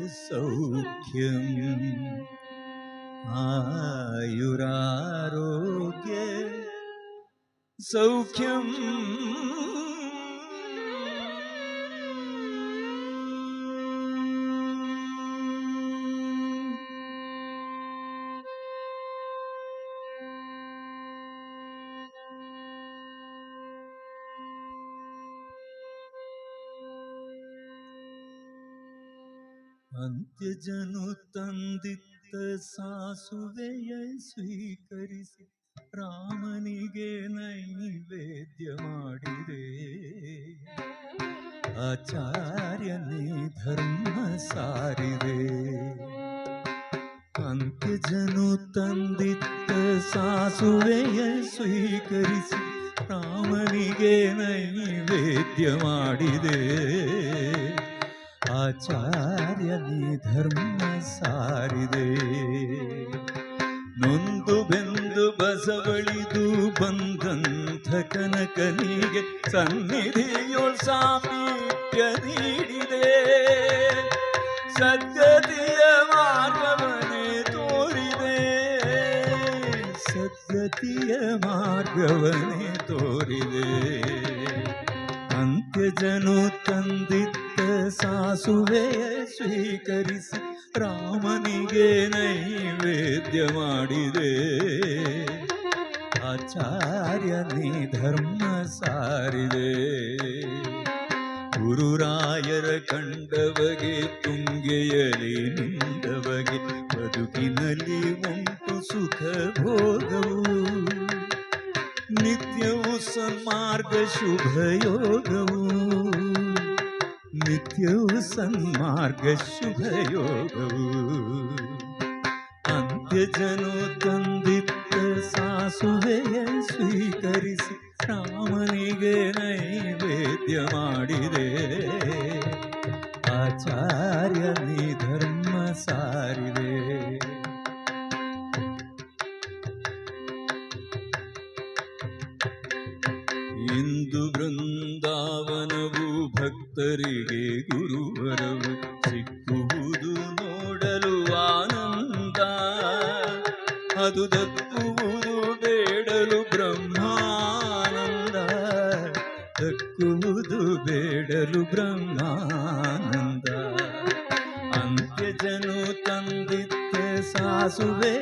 सौख्यम् आयुरारोग्य सौख्यम् ಅಂತ್ಯಜನು ತಂದಿತ್ತ ಸಾಸುವೆಯ ಸ್ವೀಕರಿಸಿ ರಾಮನಿಗೆ ನೈವೇದ್ಯ ಮಾಡಿದೆ. ಆಚಾರ್ಯನೇ ಧರ್ಮ ಸಾರಿದೆ. ಅಂತ್ಯಜನು ತಂದಿತ್ತ ಸಾಸುವೆಯ ಸ್ವೀಕರಿಸಿ ರಾಮನಿಗೆ ನೈವೇದ್ಯ ಮಾಡಿದೆ. ಆಚಾರ್ಯನೇ ಧರ್ಮ ಸಾರಿದೆ. ನೊಂದು ಬೆಂದು ಬಸವಳಿದು ಬಂದಂಥ ಕನಕನಿಗೆ ಸನ್ನಿಧಿಯೊಳ್ ಸಾಮೀಪ್ಯ ನೀಡಿದೆ. ಸದ್ಗತಿಯ ಮಾರ್ಗವನ್ನೇ ತೋರಿದೆ. ಸದ್ಗತಿಯ ಮಾರ್ಗವನ್ನೇ ತೋರಿದೆ. ಅಂತ್ಯಜನು ತಂದಿತ್ತ ಸಾಸುವೆಯ ಸ್ವೀಕರಿಸಿ ರಾಮನಿಗೆ ನೈವೇದ್ಯ ಮಾಡಿದೆ. ಆಚಾರ್ಯನೇ ಧರ್ಮ ಸಾರಿದೆ. ಗುರುರಾಯರ ಕಂಡವಗೆ ತುಂಗೆಯಲಿ ನಿಂದವಗೆ ಬದುಕಿನಲ್ಲಿ ಉಂಟು ಸುಖ ಭೋಗವು. ನಿತ್ಯವೂ ಸನ್ಮಾರ್ಗ ಶುಭಯೋಗವು. ನಿತ್ಯವೂ ಸನ್ಮಾರ್ಗ ಶುಭಯೋಗವು. ಅಂತ್ಯಜನು ತಂದಿತ್ತ ಸಾಸುವೆಯ ಸ್ವೀಕರಿಸಿ ರಾಮನಿಗೆ ನೈವೇದ್ಯ ಮಾಡಿದೆ. ಆಚಾರ್ಯನೇ ಧರ್ಮ ಸಾರಿದೆ. ಇಂದು ಬೃಂದಾವನವು ಭಕ್ತರಿಗೆ ಗುರುವರವು ಸಿಕ್ಕುವುದು ನೋಡಲು ಆನಂದ. ಅದು ದಕ್ಕುವುದು ಬೇಡಲು ಬ್ರಹ್ಮಾನಂದ. ದಕ್ಕುವುದು ಬೇಡಲು ಬ್ರಹ್ಮಾನಂದ. ಅಂತ್ಯಜನು ತಂದಿತ್ತ ಸಾಸುವೆ